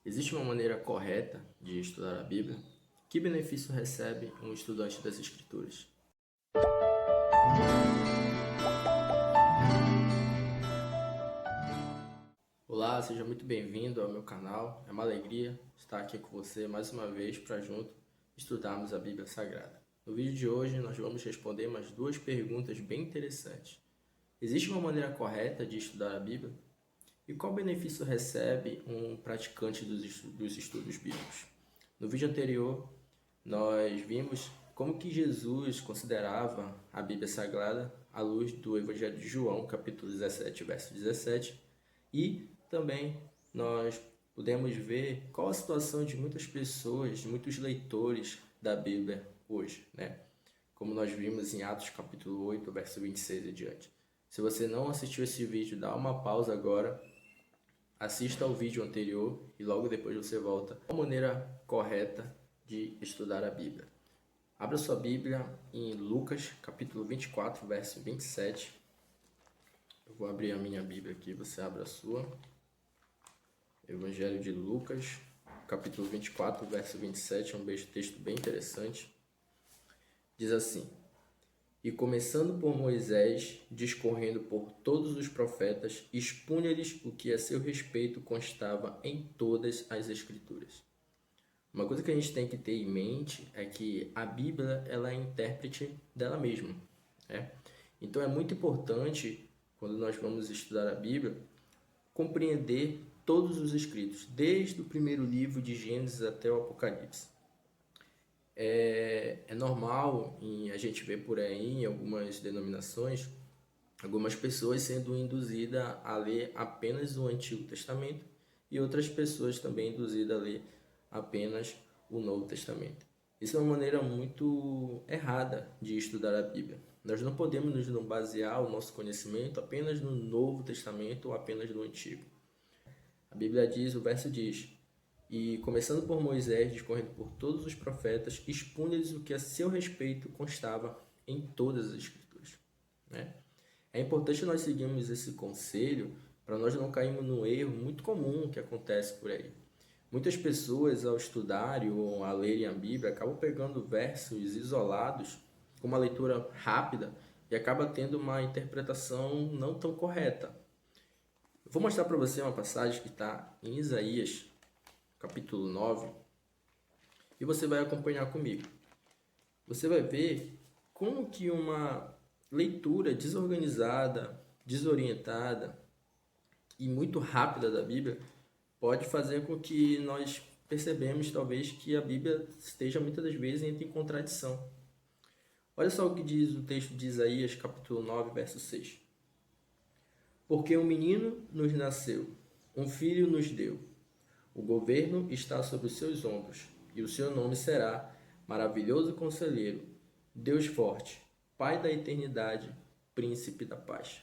Existe uma maneira correta de estudar a Bíblia? Que benefício recebe um estudante das Escrituras? Olá, seja muito bem-vindo ao meu canal. É uma alegria estar aqui com você mais uma vez para junto estudarmos a Bíblia Sagrada. No vídeo de hoje nós vamos responder mais duas perguntas bem interessantes. Existe uma maneira correta de estudar a Bíblia? E qual benefício recebe um praticante dos estudos bíblicos? No vídeo anterior, nós vimos como que Jesus considerava a Bíblia Sagrada à luz do Evangelho de João, capítulo 17, verso 17, e também nós podemos ver qual a situação de muitas pessoas, de muitos leitores da Bíblia hoje, né? Como nós vimos em Atos capítulo 8, verso 26 e diante. Se você não assistiu esse vídeo, dá uma pausa agora, assista ao vídeo anterior e logo depois você volta. A maneira correta de estudar a Bíblia. Abra sua Bíblia em Lucas, capítulo 24, verso 27. Eu vou abrir a minha Bíblia aqui, você abre a sua. Evangelho de Lucas, capítulo 24, verso 27, é um texto bem interessante. Diz assim: E começando por Moisés, discorrendo por todos os profetas, expunha-lhes o que a seu respeito constava em todas as Escrituras. Uma coisa que a gente tem que ter em mente é que a Bíblia ela é intérprete dela mesma, né? Então é muito importante, quando nós vamos estudar a Bíblia, compreender todos os escritos, desde o primeiro livro de Gênesis até o Apocalipse. É normal a gente ver por aí em algumas denominações, algumas pessoas sendo induzidas a ler apenas o Antigo Testamento e outras pessoas também induzidas a ler apenas o Novo Testamento. Isso é uma maneira muito errada de estudar a Bíblia. Nós não podemos nos basear o nosso conhecimento apenas no Novo Testamento ou apenas no Antigo. A Bíblia diz, o verso diz: E começando por Moisés, discorrendo por todos os profetas, expunha-lhes o que a seu respeito constava em todas as Escrituras, né? É importante nós seguirmos esse conselho para nós não cairmos no erro muito comum que acontece por aí. Muitas pessoas, ao estudarem ou a lerem a Bíblia, acabam pegando versos isolados com uma leitura rápida e acaba tendo uma interpretação não tão correta. Eu vou mostrar para você uma passagem que está em Isaías, capítulo 9, e você vai acompanhar comigo. Você vai ver como que uma leitura desorganizada, desorientada e muito rápida da Bíblia pode fazer com que nós percebemos talvez que a Bíblia esteja muitas das vezes em contradição. Olha só o que diz o texto de Isaías, capítulo 9, verso 6. Porque um menino nos nasceu, um filho nos deu. O governo está sobre os seus ombros, e o seu nome será Maravilhoso Conselheiro, Deus Forte, Pai da Eternidade, Príncipe da Paz.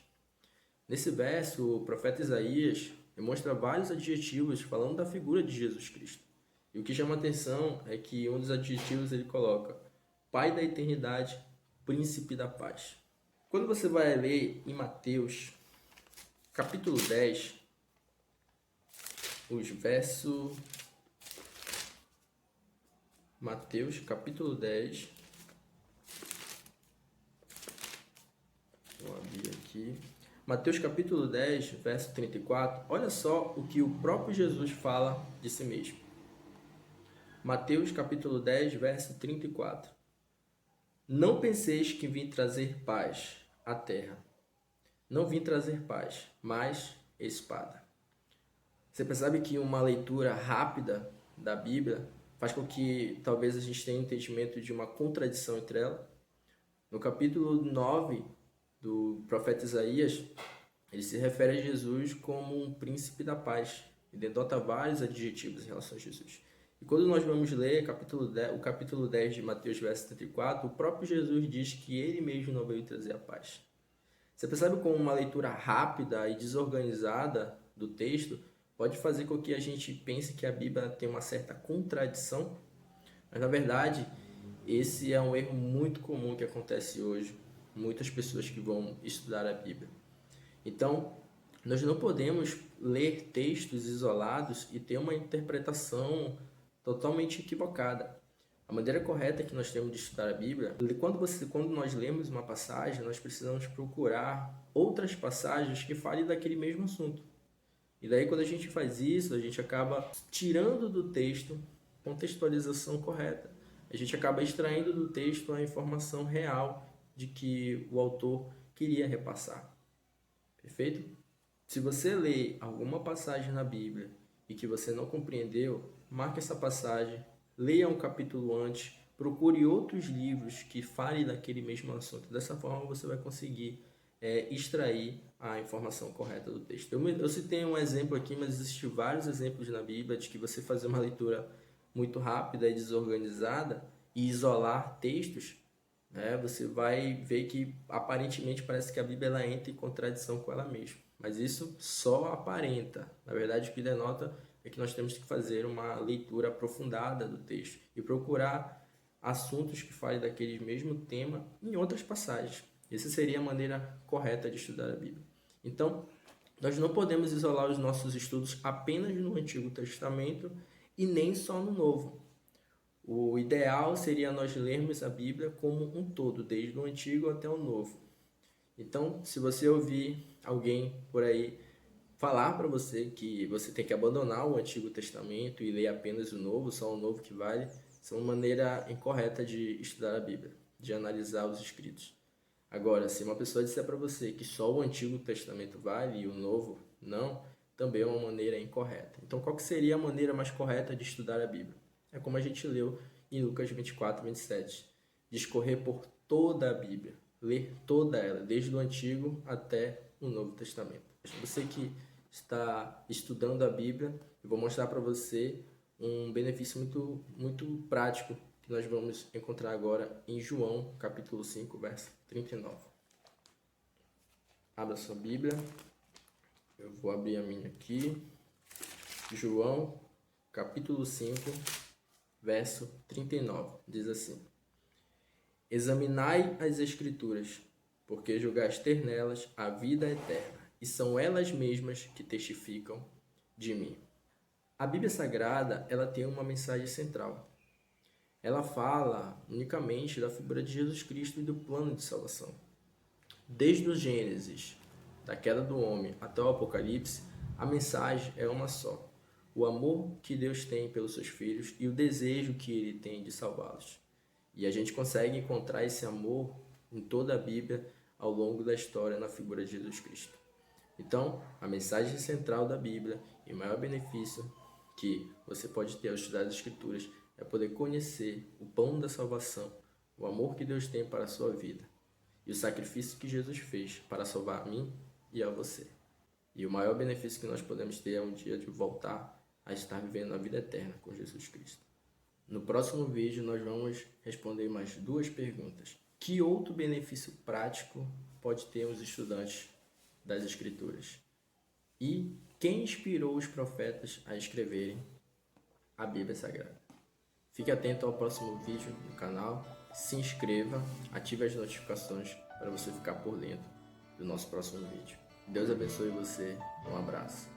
Nesse verso, o profeta Isaías demonstra vários adjetivos falando da figura de Jesus Cristo. E o que chama atenção é que um dos adjetivos ele coloca Pai da Eternidade, Príncipe da Paz. Quando você vai ler em Mateus, capítulo 10, os versos... Mateus, capítulo 10. Vou abrir aqui. Mateus, capítulo 10, verso 34. Olha só o que o próprio Jesus fala de si mesmo. Mateus, capítulo 10, verso 34. Não penseis que vim trazer paz à terra. Não vim trazer paz, mas espada. Você percebe que uma leitura rápida da Bíblia faz com que talvez a gente tenha um entendimento de uma contradição entre elas? No capítulo 9 do profeta Isaías, ele se refere a Jesus como um príncipe da paz e denota vários adjetivos em relação a Jesus. E quando nós vamos ler o capítulo 10 de Mateus, verso 34, o próprio Jesus diz que ele mesmo não veio trazer a paz. Você percebe como uma leitura rápida e desorganizada do texto pode fazer com que a gente pense que a Bíblia tem uma certa contradição? Mas, na verdade, esse é um erro muito comum que acontece hoje. Muitas pessoas que vão estudar a Bíblia. Então, Nós não podemos ler textos isolados e ter uma interpretação totalmente equivocada. A maneira correta que nós temos de estudar a Bíblia, quando nós lemos uma passagem, nós precisamos procurar outras passagens que falem daquele mesmo assunto. E daí, quando a gente faz isso, a gente acaba tirando do texto a contextualização correta. A gente acaba extraindo do texto a informação real de que o autor queria repassar. Perfeito? Se você lê alguma passagem na Bíblia e que você não compreendeu, marque essa passagem, leia um capítulo antes, procure outros livros que falem daquele mesmo assunto. Dessa forma você vai conseguir extrair a informação correta do texto. Eu citei um exemplo aqui, mas existem vários exemplos na Bíblia de que você fazer uma leitura muito rápida e desorganizada e isolar textos, né, você vai ver que aparentemente parece que a Bíblia ela entra em contradição com ela mesma. Mas isso só aparenta. Na verdade, o que denota é que nós temos que fazer uma leitura aprofundada do texto e procurar assuntos que falem daquele mesmo tema em outras passagens. Essa seria a maneira correta de estudar a Bíblia. Então, nós não podemos isolar os nossos estudos apenas no Antigo Testamento e nem só no Novo. O ideal seria nós lermos a Bíblia como um todo, desde o Antigo até o Novo. Então, se você ouvir alguém por aí falar para você que você tem que abandonar o Antigo Testamento e ler apenas o Novo, só o Novo que vale, isso é uma maneira incorreta de estudar a Bíblia, de analisar os escritos. Agora, se uma pessoa disser para você que só o Antigo Testamento vale e o Novo não, também é uma maneira incorreta. Então, qual que seria a maneira mais correta de estudar a Bíblia? É como a gente leu em Lucas 24, 27. Discorrer por toda a Bíblia, ler toda ela, desde o Antigo até o Novo Testamento. Você que está estudando a Bíblia, eu vou mostrar para você um benefício muito prático que nós vamos encontrar agora em João, capítulo 5, verso 39. Abra sua Bíblia. Eu vou abrir a minha aqui. João, capítulo 5, verso 39. Diz assim: Examinai as Escrituras, porque julgais ter nelas a vida eterna, e são elas mesmas que testificam de mim. A Bíblia Sagrada, ela tem uma mensagem central. Ela fala unicamente da figura de Jesus Cristo e do plano de salvação. Desde o Gênesis, da queda do homem, até o Apocalipse, a mensagem é uma só: o amor que Deus tem pelos seus filhos e o desejo que Ele tem de salvá-los. E a gente consegue encontrar esse amor em toda a Bíblia ao longo da história na figura de Jesus Cristo. Então, a mensagem central da Bíblia e o maior benefício que você pode ter ao estudar as Escrituras é poder conhecer o plano da salvação, o amor que Deus tem para a sua vida e o sacrifício que Jesus fez para salvar a mim e a você. E o maior benefício que nós podemos ter é um dia de voltar a estar vivendo a vida eterna com Jesus Cristo. No próximo vídeo nós vamos responder mais 2 perguntas. Que outro benefício prático pode ter os estudantes das Escrituras? E quem inspirou os profetas a escreverem a Bíblia Sagrada? Fique atento ao próximo vídeo do canal, se inscreva, ative as notificações para você ficar por dentro do nosso próximo vídeo. Deus abençoe você, um abraço.